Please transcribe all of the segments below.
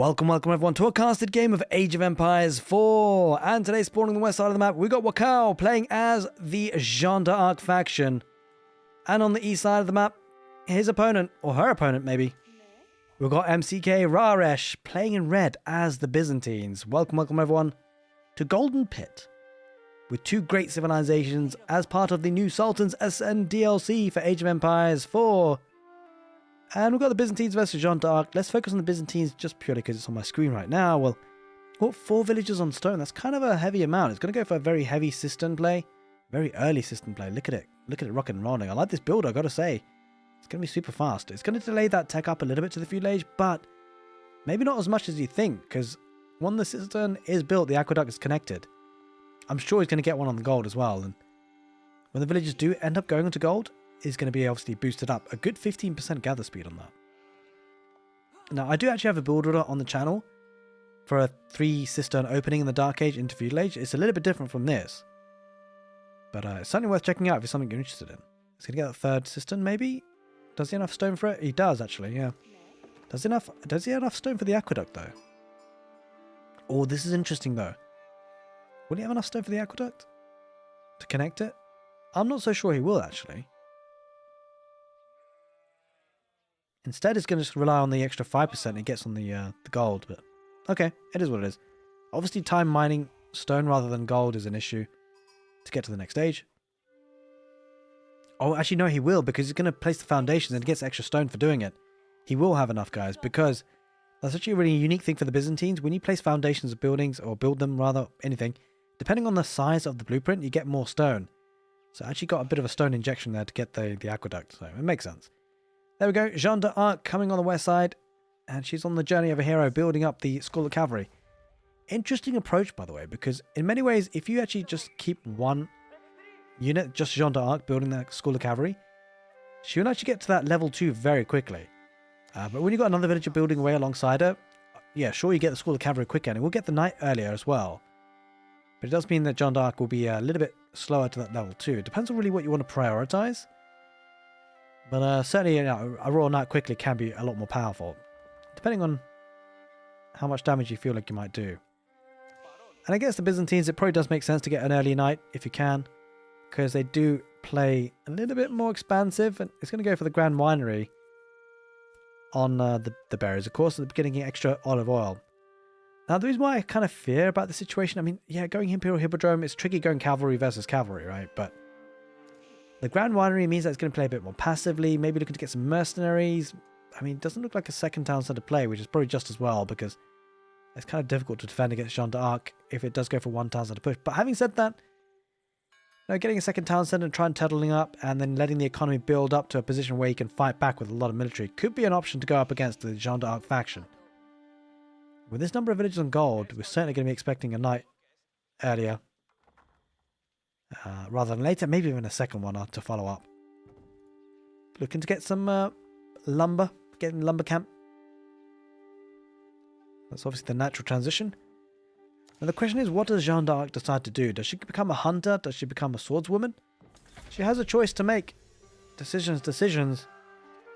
Welcome everyone to a casted game of Age of Empires 4, and today spawning on the west side of the map we got Wakao playing as the Jeanne d'Arc faction, and on the east side of the map his opponent, or her opponent maybe, we've got MCK Raresh playing in red as the Byzantines. Welcome everyone to Golden Pit, with two great civilizations as part of the new Sultan's Ascend DLC for Age of Empires 4. And we've got the Byzantines versus Jeanne d'Arc. Let's focus on the Byzantines just purely because it's on my screen right now. Well, we've got 4 villagers on stone. That's kind of a heavy amount. It's going to go for a very heavy cistern play. Very early cistern play. Look at it. Look at it rocking and rolling. I like this build, I've got to say. It's going to be super fast. It's going to delay that tech up a little bit to the feudal age, but maybe not as much as you think, because when the cistern is built, the aqueduct is connected. I'm sure he's going to get one on the gold as well. And when the villagers do end up going onto gold, is going to be obviously boosted up. A good 15% gather speed on that. Now, I do actually have a build order on the channel for a 3 cistern opening in the Dark Age into feudal age. It's a little bit different from this, but it's certainly worth checking out if it's something you're interested in. It's going to get that 3rd cistern, maybe? Does he have enough stone for it? He does, actually, yeah. Does he have enough stone for the aqueduct, though? Oh, this is interesting, though. Will he have enough stone for the aqueduct to connect it? I'm not so sure he will, actually. Instead, it's going to just rely on the extra 5% it gets on the gold, but okay, it is what it is. Obviously, time mining stone rather than gold is an issue to get to the next stage. Oh, actually, no, he will, because he's going to place the foundations and he gets extra stone for doing it. He will have enough, guys, because that's actually a really unique thing for the Byzantines. When you place foundations of buildings, or build them rather, anything, depending on the size of the blueprint, you get more stone. So I actually got a bit of a stone injection there to get the aqueduct, so it makes sense. There we go, Jeanne d'Arc coming on the west side, and she's on the journey of a hero building up the School of Cavalry. Interesting approach, by the way, because in many ways, if you actually just keep one unit, just Jeanne d'Arc building that School of Cavalry, she will actually get to that level 2 very quickly. But when you've got another villager building away alongside her, yeah, sure, you get the School of Cavalry quicker, and we'll get the knight earlier as well. But it does mean that Jeanne d'Arc will be a little bit slower to that level 2. It depends on really what you want to prioritize. But certainly, you know, a Royal Knight quickly can be a lot more powerful, depending on how much damage you feel like you might do. And against the Byzantines, it probably does make sense to get an early Knight if you can, because they do play a little bit more expansive, and it's going to go for the Grand Winery on the berries, of course, at the beginning, getting extra olive oil. Now, the reason why I kind of fear about the situation, I mean, yeah, going Imperial Hippodrome, it's tricky going cavalry versus cavalry, right? But the Grand Winery means that it's going to play a bit more passively, maybe looking to get some mercenaries. I mean, it doesn't look like a second town centre play, which is probably just as well, because it's kind of difficult to defend against Jeanne d'Arc if it does go for one town centre push. But having said that, you know, getting a second town centre and trying tettling up, and then letting the economy build up to a position where you can fight back with a lot of military could be an option to go up against the Jeanne d'Arc faction. With this number of villages on gold, we're certainly going to be expecting a knight earlier. Rather than later, maybe even a second one to follow up. Looking to get some lumber, getting lumber camp. That's obviously the natural transition. Now the question is, what does Jeanne d'Arc decide to do? Does she become a hunter? Does she become a swordswoman? She has a choice to make. Decisions.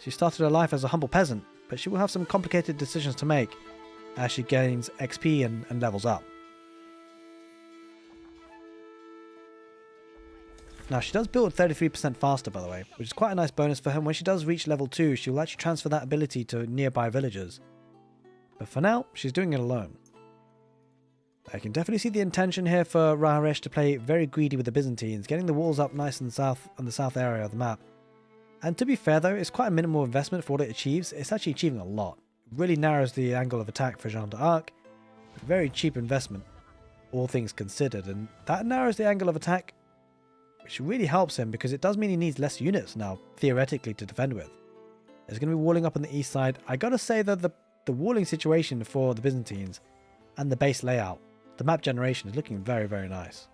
She started her life as a humble peasant, but she will have some complicated decisions to make as she gains XP and levels up. Now, she does build 33% faster, by the way, which is quite a nice bonus for her. When she does reach level 2, she will actually transfer that ability to nearby villagers. But for now, she's doing it alone. I can definitely see the intention here for Raresh to play very greedy with the Byzantines, getting the walls up nice in the south area of the map. And to be fair, though, it's quite a minimal investment for what it achieves. It's actually achieving a lot. It really narrows the angle of attack for Jeanne d'Arc. Very cheap investment, all things considered. And that narrows the angle of attack, which really helps him, because it does mean he needs less units now, theoretically, to defend with. There's going to be walling up on the east side. I got to say that the walling situation for the Byzantines and the base layout, the map generation, is looking very, very nice.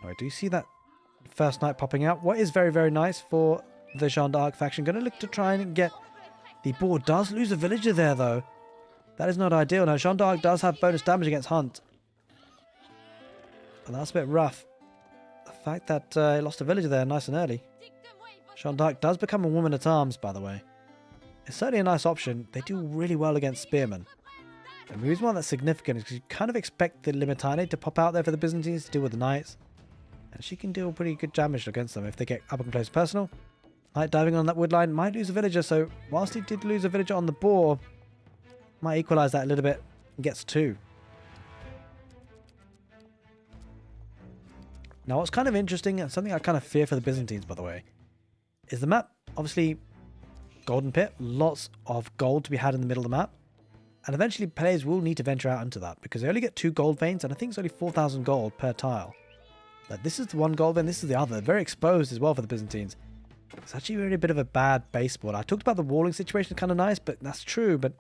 Now, I do see that first knight popping out. What is very, very nice for the Jeanne d'Arc faction, going to look to try and get... The board does lose a villager there, though. That is not ideal. Now, Jeanne d'Arc does have bonus damage against Hunt, and that's a bit rough. The fact that he lost a villager there nice and early. Jeanne d'Arc does become a woman-at-arms, by the way. It's certainly a nice option. They do really well against spearmen. And the reason why that's significant is because you kind of expect the Limitane to pop out there for the Byzantines to deal with the knights. And she can deal pretty good damage against them if they get up and close personal. Knight diving on that wood line might lose a villager, so whilst he did lose a villager on the boar, might equalise that a little bit and gets 2. Now what's kind of interesting, and something I kind of fear for the Byzantines, by the way, is the map, obviously, golden pit, lots of gold to be had in the middle of the map. And eventually players will need to venture out into that because they only get 2 gold veins, and I think it's only 4,000 gold per tile. Like, this is the one gold vein, this is the other. Very exposed as well for the Byzantines. It's actually really a bit of a bad base board. I talked about the walling situation, kind of nice, but that's true, but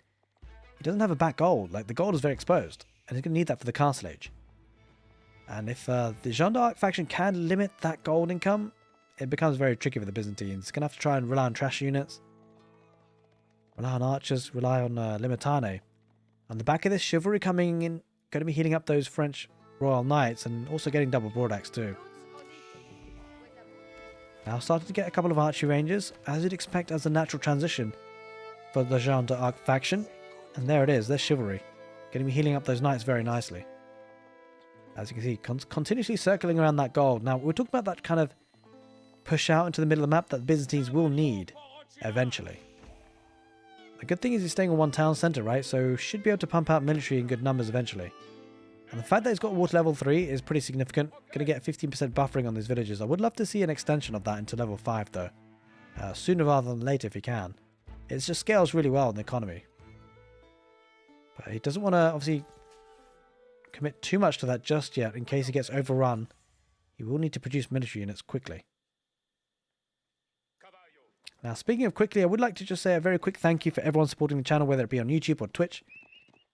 he doesn't have a back gold. Like, the gold is very exposed, and he's going to need that for the castle age. And if the Jeanne d'Arc faction can limit that gold income, it becomes very tricky for the Byzantines. It's going to have to try and rely on trash units, rely on archers, rely on Limitane. On the back of this, chivalry coming in, going to be heating up those French royal knights and also getting double broadaxe too. Now starting to get a couple of archery ranges, as you'd expect as a natural transition for the Jeanne d'Arc faction. And there it is, there's chivalry. Going to be healing up those knights very nicely. As you can see, continuously circling around that gold. Now, we're talking about that kind of push out into the middle of the map that the Byzantines will need eventually. The good thing is he's staying in one town centre, right? So should be able to pump out military in good numbers eventually. And the fact that he's got water level 3 is pretty significant. Going to get 15% buffering on these villages. I would love to see an extension of that into level 5 though. Sooner rather than later if he can. It just scales really well in the economy. But he doesn't want to obviously commit too much to that just yet in case he gets overrun. He will need to produce military units quickly. Now, speaking of quickly, I would like to just say a very quick thank you for everyone supporting the channel, whether it be on YouTube or Twitch.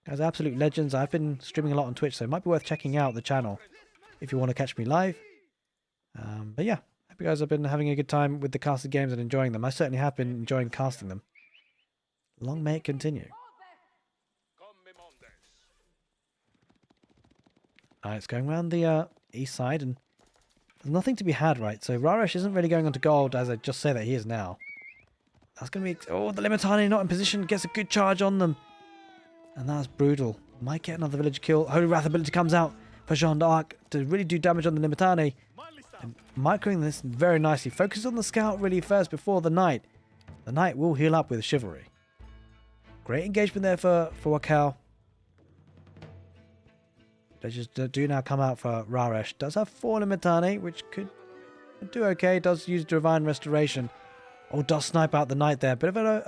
Guys, absolute legends. I've been streaming a lot on Twitch, so it might be worth checking out the channel if you want to catch me live. But yeah, hope you guys have been having a good time with the casted games and enjoying them. I certainly have been enjoying casting them. Long may it continue. Alright, it's going around the east side, and there's nothing to be had, right? So Raresh isn't really going on to gold, as I just say that he is now. That's going to be... Oh, the Limitane not in position. Gets a good charge on them. And that's brutal. Might get another village kill. Holy Wrath ability comes out for Jeanne d'Arc to really do damage on the Limitane. And microing this very nicely. Focus on the scout really first before the knight. The knight will heal up with chivalry. Great engagement there for Wakao. They just do now come out for Raresh. Does have 4 Limitane, which could do okay. Does use Divine Restoration. Oh, does snipe out the knight there. Bit of a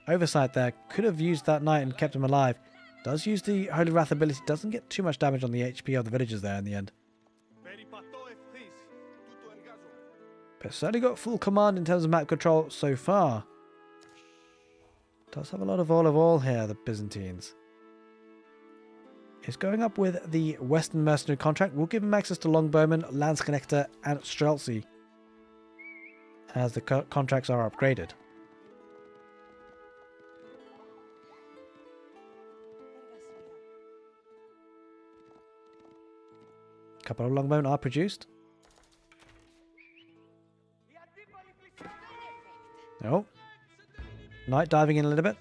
oversight there. Could have used that knight and kept him alive. Does use the Holy Wrath ability. Doesn't get too much damage on the HP of the villagers there in the end. But certainly got full command in terms of map control so far. Does have a lot of oil here, the Byzantines. Is going up with the Western Mercenary contract. Will give him access to Longbowman, Lance Connector, and Streltsy as the contracts are upgraded. A couple of Longbowmen are produced. Oh. Knight diving in a little bit.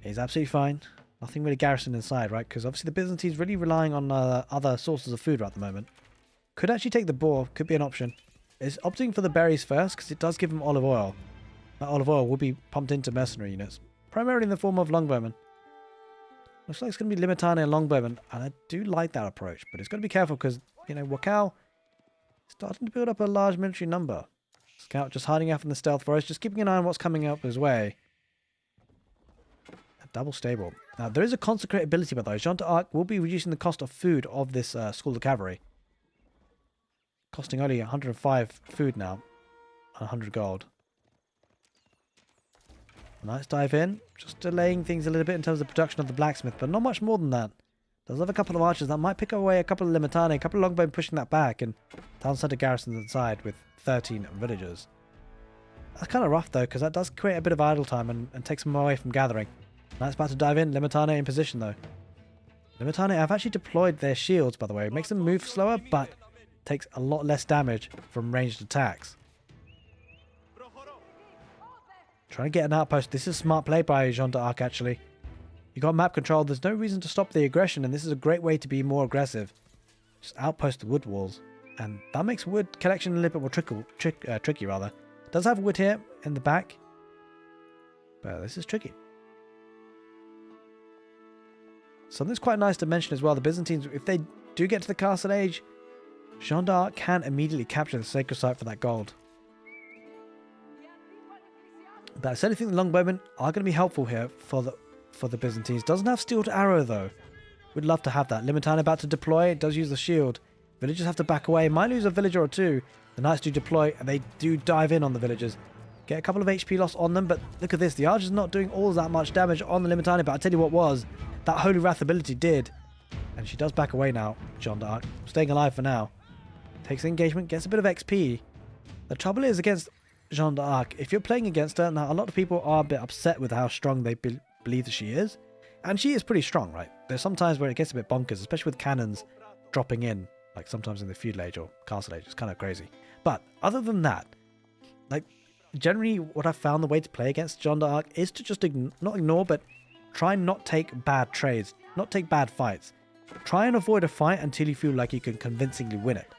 He's absolutely fine. Nothing really garrisoned inside, right? Because obviously the Byzantines really relying on other sources of food right at the moment. Could actually take the boar. Could be an option. It's opting for the berries first because it does give them olive oil. That olive oil will be pumped into mercenary units. Primarily in the form of longbowmen. Looks like it's going to be Limitane and longbowmen. And I do like that approach. But it's got to be careful because, you know, Wakao is starting to build up a large military number. Scout just hiding out in the stealth forest. Just keeping an eye on what's coming up his way. Double stable. Now, there is a consecrate ability, by the way. Jeanne d'Arc will be reducing the cost of food of this School of Cavalry. Costing only 105 food now. 100 gold. Let's dive in. Just delaying things a little bit in terms of the production of the blacksmith, but not much more than that. Does have a couple of archers that might pick away a couple of Limitane, a couple of longbowmen pushing that back, and town centre garrisons inside with 13 villagers. That's kind of rough though, because that does create a bit of idle time and takes them away from gathering. Knight's about to dive in. Limitane in position though. Limitane have actually deployed their shields, by the way. It makes them move slower, but takes a lot less damage from ranged attacks. Trying to get an outpost. This is smart play by Jeanne d'Arc, actually. You got map control. There's no reason to stop the aggression, and this is a great way to be more aggressive. Just outpost the wood walls. And that makes wood collection a little bit more tricky, rather. It does have wood here in the back, but this is tricky. Something's quite nice to mention as well. The Byzantines, if they do get to the Castle Age, Jeanne d'Arc can immediately capture the sacred site for that gold. But I certainly think the longbowmen are going to be helpful here for the Byzantines. Doesn't have steel to arrow though. Would love to have that. Limitane about to deploy. It does use the shield. Villagers have to back away. Might lose a villager or two. The knights do deploy and they do dive in on the villagers. Get a couple of HP loss on them, but look at this. The archer's not doing all that much damage on the Limitane, but I tell you what was. That Holy Wrath ability did. And she does back away now, Jeanne d'Arc. Staying alive for now. Takes the engagement, gets a bit of XP. The trouble is against Jeanne d'Arc, if you're playing against her, now a lot of people are a bit upset with how strong they believe that she is. And she is pretty strong, right? There's some times where it gets a bit bonkers, especially with cannons dropping in, like sometimes in the feudal age or castle age. It's kind of crazy. But other than that, like generally what I've found the way to play against Jeanne d'Arc is to just not ignore, but try and not take bad trades, not take bad fights. Try and avoid a fight until you feel like you can convincingly win it.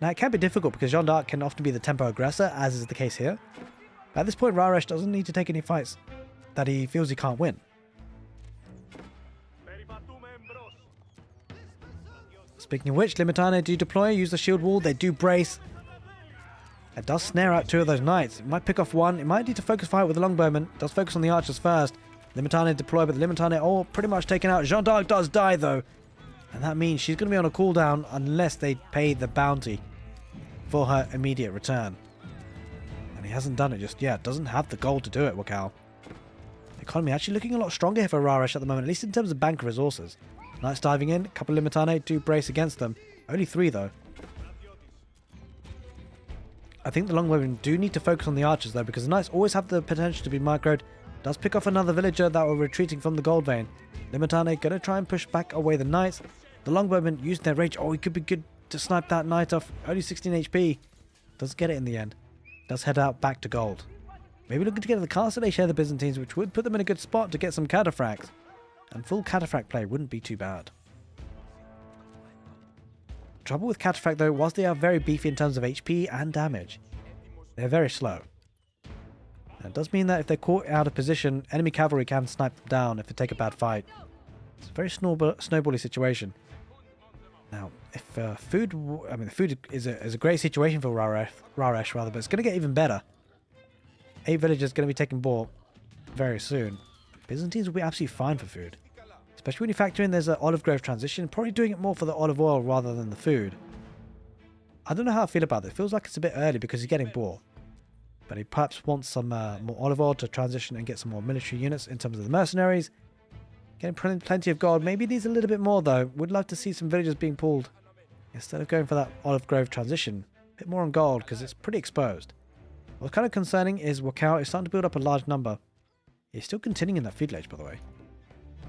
Now it can be difficult because Jeanne d'Arc can often be the tempo aggressor, as is the case here. At this point, Raresh doesn't need to take any fights that he feels he can't win. Speaking of which, Limitane do deploy, use the shield wall, they do brace. It does snare out two of those knights. It might pick off one. It might need to focus fire with the longbowmen. It does focus on the archers first. Limitane deploy, but the Limitane all pretty much taken out. Jeanne d'Arc does die though. And that means she's going to be on a cooldown unless they pay the bounty for her immediate return. And he hasn't done it just yet. Doesn't have the gold to do it, Wakao. The economy actually looking a lot stronger here for Raresh at the moment, at least in terms of bank resources. Knights diving in, a couple of Limitane do brace against them. Only 3 though. I think the longbowmen do need to focus on the archers though, because the knights always have the potential to be microed. Does pick off another villager that were retreating from the gold vein. Limitane gonna try and push back away the knights. The longbowmen using their rage. Oh, he could be good to snipe that knight off. Only 16 HP. Doesn't get it in the end. Does head out back to gold. Maybe looking to get to the castle they share the Byzantines, which would put them in a good spot to get some cataphracts. And full cataphract play wouldn't be too bad. Trouble with cataphract though, was they are very beefy in terms of HP and damage. They're very slow. And it does mean that if they're caught out of position, enemy cavalry can snipe them down if they take a bad fight. It's a very snowbally situation. Now, if food is a great situation for Raresh rather, but it's going to get even better. 8 villagers going to be taking ball very soon. Byzantines will be absolutely fine for food. Especially when you factor in there's an olive grove transition, probably doing it more for the olive oil rather than the food. I don't know how I feel about it. It feels like it's a bit early because he's getting bored. But he perhaps wants some more olive oil to transition and get some more military units in terms of the mercenaries. Getting plenty of gold. Maybe needs a little bit more though. Would love to see some villagers being pulled. Instead of going for that olive grove transition. A bit more on gold because it's pretty exposed. What's kind of concerning is Wakao is starting to build up a large number. He's still continuing in that feudal age, by the way.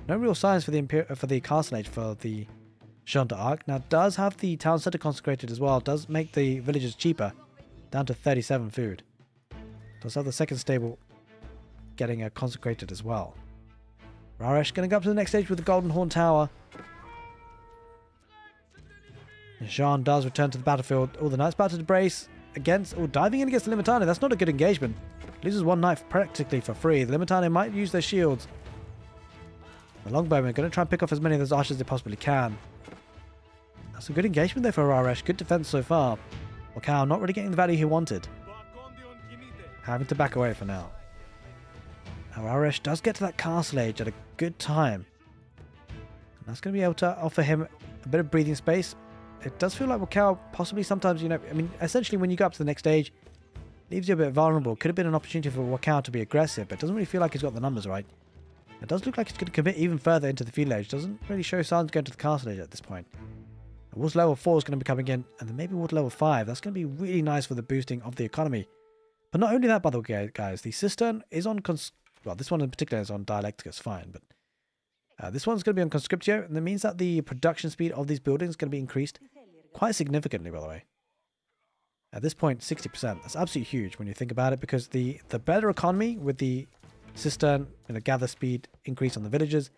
No real signs for the castle age for the Jeanne d'Arc. Now does have the town centre consecrated as well. Does make the villagers cheaper. Down to 37 food. Does have the second stable getting consecrated as well. Raresh going to go up to the next stage with the Golden Horn Tower. And Jeanne does return to the battlefield. Oh, the knight's about to brace against... Oh, diving in against the Limitane. That's not a good engagement. Loses one knight practically for free. The Limitane might use their shields. The longbowmen are going to try and pick off as many of those archers as they possibly can. That's a good engagement there for Raresh. Good defense so far. Wakao not really getting the value he wanted. Having to back away for now. Now Raresh does get to that castle age at a good time. And that's going to be able to offer him a bit of breathing space. It does feel like Wakao possibly sometimes, you know, I mean, essentially when you go up to the next stage, leaves you a bit vulnerable. Could have been an opportunity for Wakao to be aggressive, but it doesn't really feel like he's got the numbers right. It does look like he's going to commit even further into the feudal age. Doesn't really show signs of going to the castle age at this point. Wars level 4 is going to be coming in, and then maybe Wars level 5. That's going to be really nice for the boosting of the economy. But not only that, by the way, guys, the cistern is on... well, this one in particular is on Dialecticus, fine, but... This one's going to be on Conscriptio, and that means that the production speed of these buildings is going to be increased quite significantly, by the way. At this point, 60%. That's absolutely huge when you think about it, because the better economy with the cistern and the gather speed increase on the villages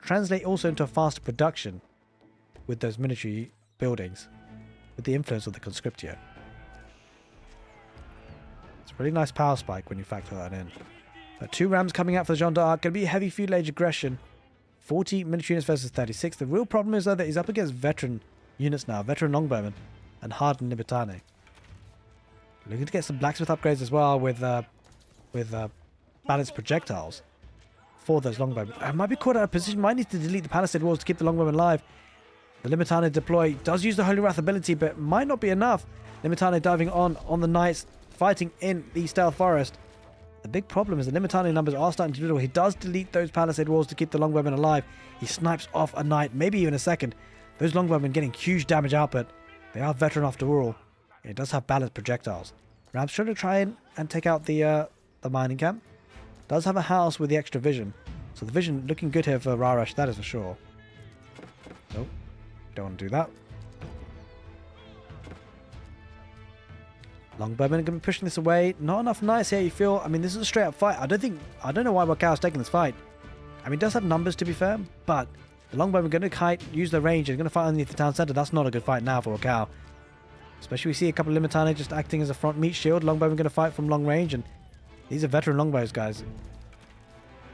translate also into a faster production with those military buildings with the influence of the Conscriptio. It's a really nice power spike when you factor that in. 2 rams coming out for the Jeanne d'Arc. Going to be a heavy feudal age aggression. 40 military units versus 36. The real problem is though that he's up against veteran units now, veteran longbowmen and hardened libertane. Looking to get some blacksmith upgrades as well with balanced projectiles for those longbowmen. I might be caught out of position. Might need to delete the palisade walls to keep the longbowmen alive. The Limitane deploy does use the Holy Wrath ability, but might not be enough. Limitane diving on the knights, fighting in the stealth forest. The big problem is the Limitane numbers are starting to dwindle. He does delete those palisade walls to keep the longbowmen alive. He snipes off a knight, maybe even a second. Those longbowmen getting huge damage output. They are veteran after all. It does have balanced projectiles. Rams trying to try and take out the mining camp. Does have a house with the extra vision. So the vision looking good here for Raresh, that is for sure. Nope. Don't want to do that. Longbowmen are going to be pushing this away. Not enough knights here, you feel. I mean, this is a straight up fight. I don't know why Wakao taking this fight. I mean, it does have numbers to be fair, but the longbowmen are going to kite, use their range, and going to fight underneath the town centre. That's not a good fight now for Wakao. Especially we see a couple of Limitane just acting as a front meat shield. Longbowmen going to fight from long range, and these are veteran longbows, guys.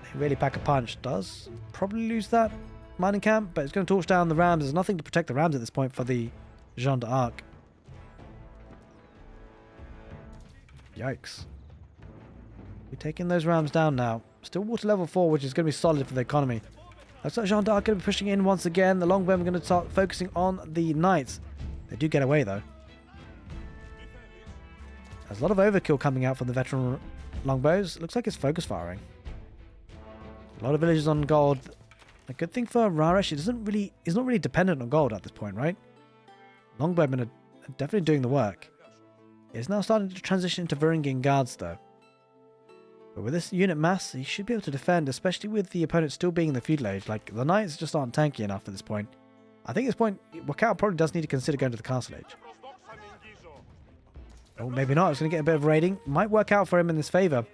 They really pack a punch. Does probably lose that mining camp, but it's going to torch down the rams. There's nothing to protect the rams at this point for the Jeanne d'Arc. Yikes. We're taking those rams down now. Still water level 4, which is going to be solid for the economy. Looks like Jeanne d'Arc going to be pushing in once again. The longbowmen are going to start focusing on the knights. They do get away though. There's a lot of overkill coming out from the veteran longbows. Looks like it's focus firing. A lot of villages on gold. A good thing for Raresh, he's not really dependent on gold at this point, right? Longbowmen are definitely doing the work. It's now starting to transition into Varangian guards though. But with this unit mass, he should be able to defend, especially with the opponent still being in the feudal age. Like, the knights just aren't tanky enough at this point. I think at this point, Wakao probably does need to consider going to the castle age. Oh, maybe not. It's going to get a bit of raiding. Might work out for him in his favour.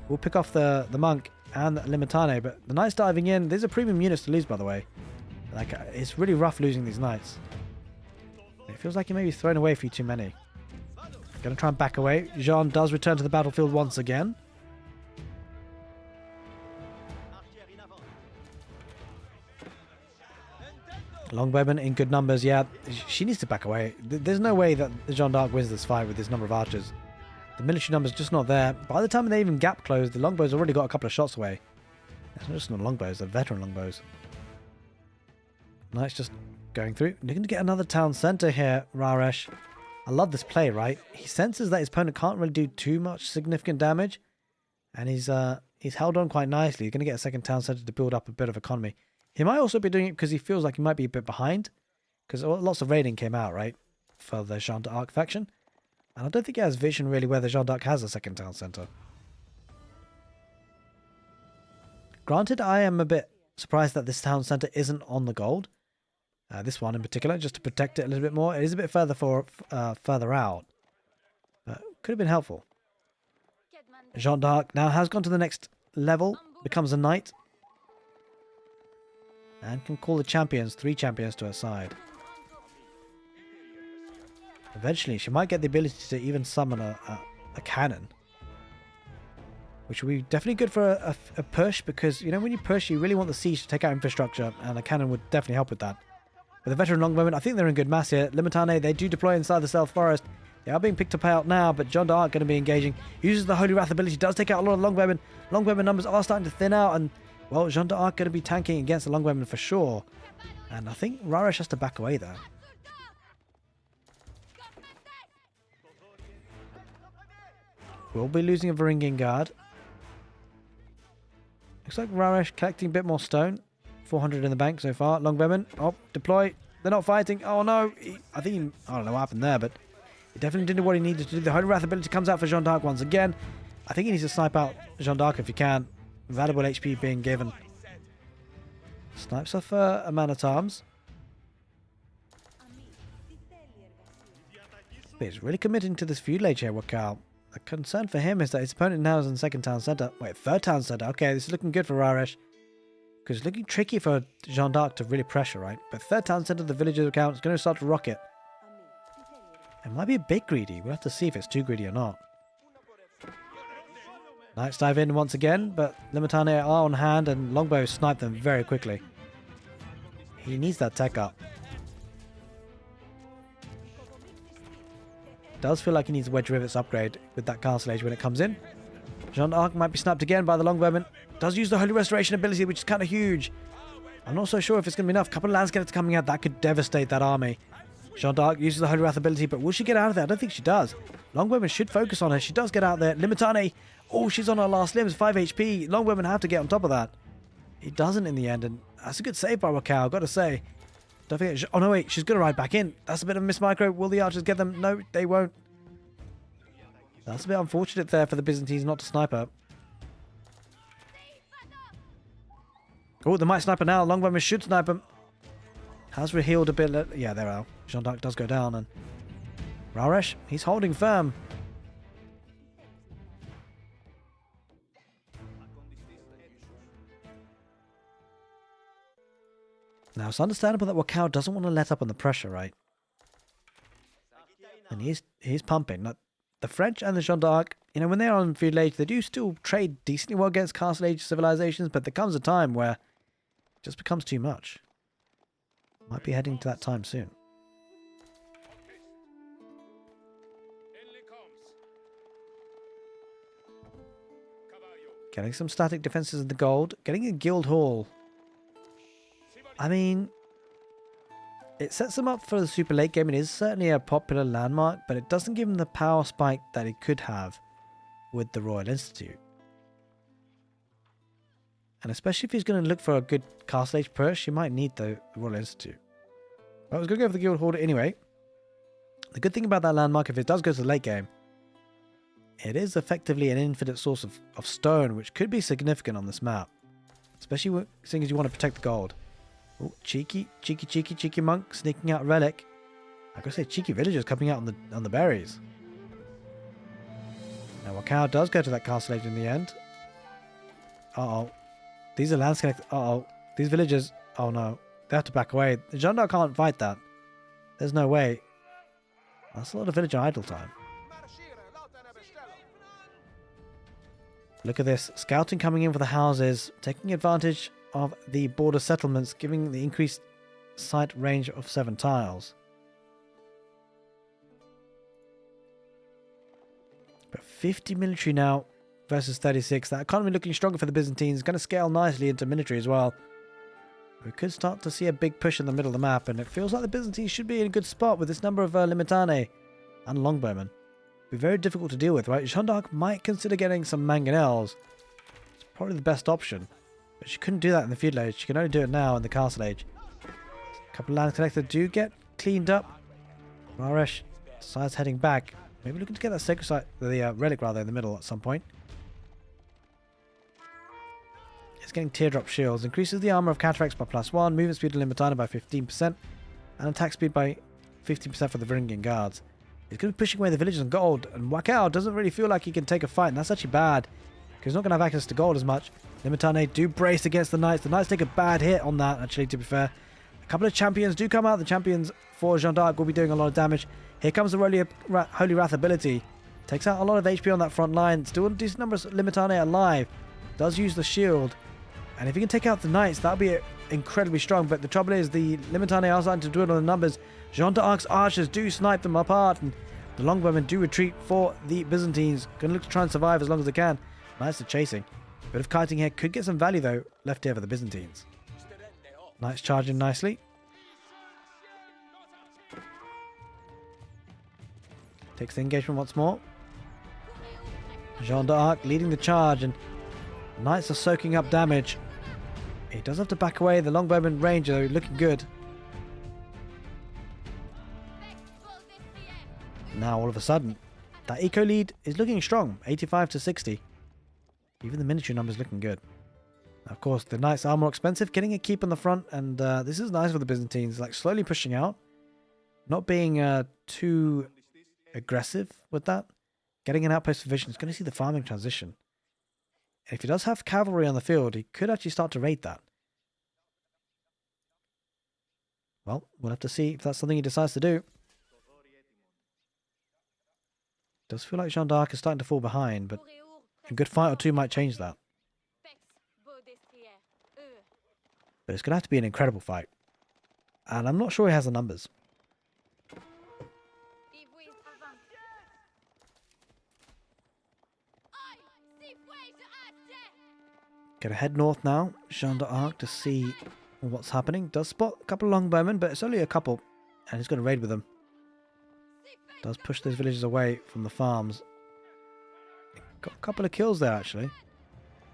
We'll pick off the monk and the Limitane, but the knights diving in. These are premium units to lose, by the way. Like, it's really rough losing these knights. It feels like he may be thrown away a few too many. Going to try and back away. Jeanne does return to the battlefield once again. Longbowmen in good numbers, yeah. She needs to back away. There's no way that the Jeanne d'Arc wins this fight with this number of archers. The military number's just not there. By the time they even gap close, the longbows already got a couple of shots away. It's not just not longbows, they're veteran longbows. Knights just going through. You're going to get another town centre here, Raresh. I love this play, right? He senses that his opponent can't really do too much significant damage. And he's held on quite nicely. He's going to get a second town centre to build up a bit of economy. He might also be doing it because he feels like he might be a bit behind. Because lots of raiding came out, right? For the Jeanne d'Arc faction. And I don't think he has vision really where the Jeanne d'Arc has a second town centre. Granted, I am a bit surprised that this town centre isn't on the gold. This one in particular, just to protect it a little bit more. It is a bit further further out. Could have been helpful. Jeanne d'Arc now has gone to the next level. Becomes a knight. And can call the champions, 3 champions to her side. Eventually, she might get the ability to even summon a cannon. Which would be definitely good for a push, because, you know, when you push, you really want the siege to take out infrastructure, and a cannon would definitely help with that. With the veteran longbowmen, I think they're in good mass here. Limitane, they do deploy inside the Stealth Forest. They are being picked up out now, but Jeanne d'Arc going to be engaging. Uses the Holy Wrath ability, does take out a lot of longbowmen. Longbowmen numbers are starting to thin out, and, well, Jeanne d'Arc going to be tanking against the longbowmen for sure. And I think Raresh has to back away there. We'll be losing a Varangian guard. Looks like Raresh collecting a bit more stone. 400 in the bank so far. Longbowmen. Oh, deploy. They're not fighting. Oh no. I don't know what happened there, but he definitely did what he needed to do. The Holy Wrath ability comes out for Jeanne d'Arc once again. I think he needs to snipe out Jeanne d'Arc if he can. Valuable HP being given. Snipes off a man-at-arms. But he's really committing to this feud late here, Wakao. The concern for him is that his opponent now is in second town center. Wait, third town center. Okay, this is looking good for Raresh. Because it's looking tricky for Jeanne d'Arc to really pressure, right? But third town center, the villagers account is going to start to rocket. It might be a bit greedy. We'll have to see if it's too greedy or not. Knights dive in once again, but Limitane are on hand and Longbow snipe them very quickly. He needs that tech up. Does feel like he needs Wedge Rivets upgrade with that Castle Age when it comes in. Jeanne d'Arc might be snapped again by the Longbowman. Does use the Holy Restoration ability, which is kind of huge. I'm not so sure if it's going to be enough. A couple of landscapes coming out, that could devastate that army. Jeanne d'Arc uses the Holy Wrath ability, but will she get out of there? I don't think she does. Longbowman should focus on her. She does get out there. Limitane, oh, she's on her last limbs, 5 HP. Longbowman have to get on top of that. He doesn't in the end, and that's a good save by Wakao, I've got to say. Don't forget, oh no wait, she's going to ride back in. That's a bit of a miss micro. Will the archers get them? No, they won't. That's a bit unfortunate there for the Byzantines not to snipe her. Oh, they might snipe her now. Longbowman should snipe him. Has healed a bit. Yeah, there are. Jeanne d'Arc does go down, and Raresh, he's holding firm. Now, it's understandable that Wakao doesn't want to let up on the pressure, right? And he's pumping. Now, the French and the Jeanne d'Arc, you know, when they're on feudal age, they do still trade decently well against Castle Age civilizations, but there comes a time where it just becomes too much. Might be heading to that time soon. Getting some static defenses in the gold. Getting a guild hall. I mean, it sets them up for the super late game. It is certainly a popular landmark, but it doesn't give him the power spike that he could have with the Royal Institute. And especially if he's going to look for a good Castle Age push, he might need the Royal Institute. But I was going to go for the Guild Hall anyway. The good thing about that landmark, if it does go to the late game, it is effectively an infinite source of stone, which could be significant on this map. Especially seeing as you want to protect the gold. Oh, cheeky monk sneaking out relic. I gotta say, cheeky villagers coming out on the berries. Now Wakao does go to that Castle Age in the end. Uh-oh. These are landscape. Uh-oh. These villagers. Oh no. They have to back away. The Jeanne d'Arc can't fight that. There's no way. That's a lot of villager idle time. Look at this. Scouting coming in for the houses. Taking advantage of the border settlements, giving the increased sight range of 7 tiles. But 50 military now versus 36. That economy looking stronger for the Byzantines. Going to scale nicely into military as well. We could start to see a big push in the middle of the map, and it feels like the Byzantines should be in a good spot with this number of Limitane and Longbowmen. Be very difficult to deal with, right? Jeanne d'Arc might consider getting some mangonels. It's probably the best option. But she couldn't do that in the feudal age. She can only do it now in the Castle Age. A couple of land collectors do get cleaned up. Raresh decides heading back. Maybe looking to get that sacred site, the relic rather, in the middle at some point. It's getting teardrop shields. Increases the armor of cataracts by +1. Movement speed of Limitana by 15%. And attack speed by 15% for the Varangian guards. He's going to be pushing away the villagers on gold. And Wakao doesn't really feel like he can take a fight. And that's actually bad. Because he's not going to have access to gold as much. Limitane do brace against the Knights. The Knights take a bad hit on that, actually, to be fair. A couple of champions do come out. The champions for Jeanne d'Arc will be doing a lot of damage. Here comes the Holy Wrath ability. Takes out a lot of HP on that front line. Still a decent number of Limitane alive. Does use the shield. And if he can take out the Knights, that'll be incredibly strong. But the trouble is, the Limitane are starting to dwindle in numbers. Jeanne d'Arc's archers do snipe them apart. And the Longbowmen do retreat for the Byzantines. Going to look to try and survive as long as they can. Knights are chasing. Bit of kiting here. Could get some value, though, left here for the Byzantines. Knights charging nicely. Takes the engagement once more. Jeanne d'Arc leading the charge, and Knights are soaking up damage. He does have to back away. The Longbowman Ranger looking good. Now, all of a sudden, that eco lead is looking strong. 85 to 60. Even the military numbers looking good. Of course, the knights are more expensive. Getting a keep on the front, and this is nice for the Byzantines. Like, slowly pushing out. Not being too aggressive with that. Getting an outpost division is going to see the farming transition. And if he does have cavalry on the field, he could actually start to raid that. Well, we'll have to see if that's something he decides to do. Does feel like Jeanne d'Arc is starting to fall behind, but a good fight or two might change that. But it's going to have to be an incredible fight. And I'm not sure he has the numbers. Gonna head north now, Jeanne d'Arc, to see what's happening. Does spot a couple of longbowmen, but it's only a couple. And he's going to raid with them. Does push those villages away from the farms. Got a couple of kills there, actually.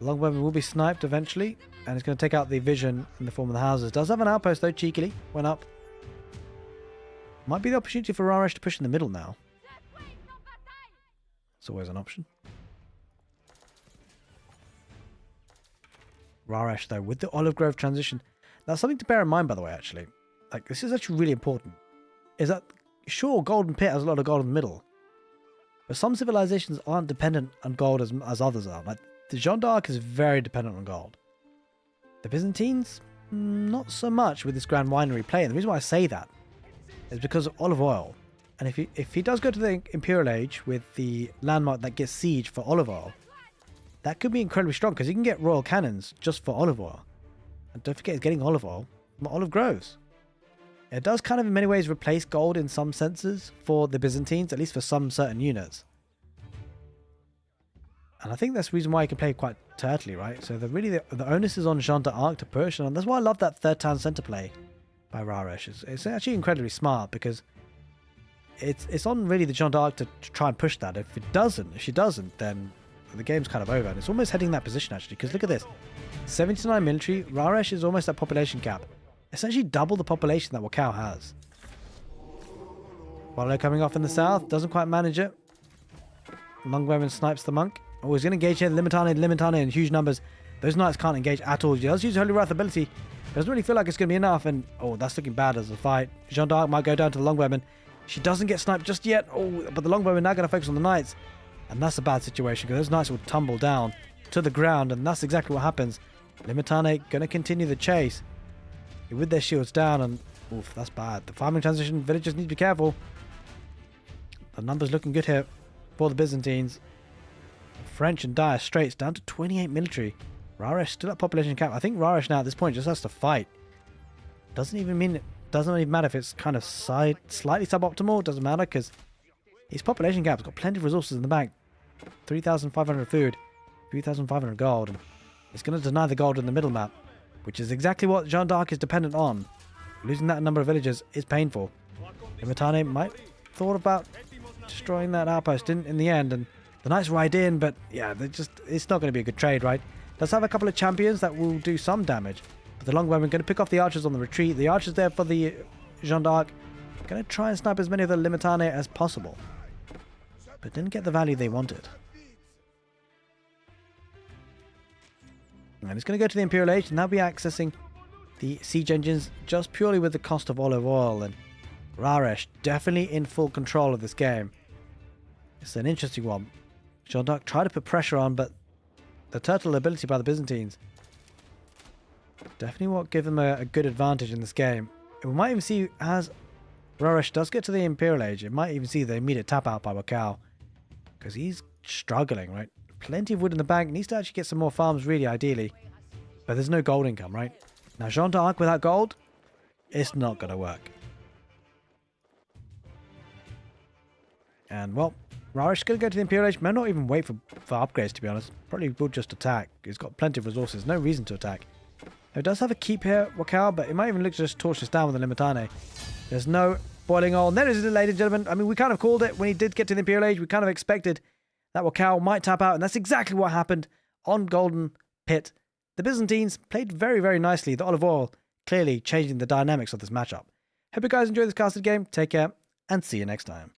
The longbowman will be sniped eventually. And it's going to take out the vision in the form of the houses. Does have an outpost, though, cheekily. Went up. Might be the opportunity for Raresh to push in the middle now. It's always an option. Raresh, though, with the olive grove transition. That's something to bear in mind, by the way, actually. Like, this is actually really important. Is that, sure, Golden Pit has a lot of gold in the middle. But some civilizations aren't dependent on gold as others are. Like, the Jeanne d'Arc is very dependent on gold. The Byzantines, not so much with this Grand Winery play. And the reason why I say that is because of olive oil. And if he does go to the Imperial Age with the landmark that gets siege for olive oil, that could be incredibly strong because you can get royal cannons just for olive oil. And don't forget, it's getting olive oil from olive groves. It does kind of in many ways replace gold in some senses for the Byzantines, at least for some certain units. And I think that's the reason why you can play quite turtly, right? So the onus is on Jeanne d'Arc to push, and that's why I love that third town centre play by Raresh. It's actually incredibly smart because it's on really the Jeanne d'Arc to try and push that. If she doesn't, then the game's kind of over. And it's almost heading that position, actually, because look at this. 79 military. Raresh is almost at population cap. Essentially double the population that Wakao has. Wallow coming off in the south. Doesn't quite manage it. Longbowman snipes the monk. Oh, he's going to engage here. Limitane in huge numbers. Those knights can't engage at all. He does use Holy Wrath ability. Doesn't really feel like it's going to be enough. And, oh, that's looking bad as a fight. Jeanne d'Arc might go down to the longbowman. She doesn't get sniped just yet. Oh, but the longbowman now going to focus on the knights. And that's a bad situation because those knights will tumble down to the ground. And that's exactly what happens. Limitane going to continue the chase with their shields down. And, oof, that's bad. The farming transition, villagers need to be careful. The numbers looking good here for the Byzantines. French and Dire Straits down to 28 military. Raresh still at population cap. I think Raresh now at this point just has to fight. Doesn't even matter if it's kind of slightly suboptimal. It doesn't matter because his population cap's got plenty of resources in the bank. 3,500 food, 3,500 gold. And it's going to deny the gold in the middle map, which is exactly what Jeanne d'Arc is dependent on. Losing that number of villagers is painful. Limitane might thought about destroying that outpost, didn't in the end, and the knights ride in, but yeah, it's not going to be a good trade, right? Does have a couple of champions that will do some damage, but the longbowmen are going to pick off the archers on the retreat. The archers there for the Jeanne d'Arc, going to try and snipe as many of the Limitane as possible, but didn't get the value they wanted. And it's going to go to the Imperial Age, and they'll be accessing the siege engines just purely with the cost of olive oil. And Raresh definitely in full control of this game. It's an interesting one. Jeanne d'Arc tried to put pressure on, but the turtle ability by the Byzantines definitely won't give them a good advantage in this game. And we might even see, as Raresh does get to the Imperial Age, it might even see the immediate tap out by Wakao, because he's struggling, right? Plenty of wood in the bank, needs to actually get some more farms really ideally, but there's no gold income, right? Now Jeanne d'Arc without gold, it's not going to work. And well, Raresh is going to go to the Imperial Age. May not even wait for upgrades, to be honest. Probably will just attack. He's got plenty of resources. No reason to attack. Now, it does have a keep here, Wakao, but it might even look to just torch this down with the Limitane. There's no boiling oil. And there it is, ladies and gentlemen. I mean, we kind of called it when he did get to the Imperial Age. We kind of expected that Wakao might tap out, and that's exactly what happened on Golden Pit. The Byzantines played very, very nicely. The olive oil clearly changing the dynamics of this matchup. Hope you guys enjoyed this casted game. Take care, and see you next time.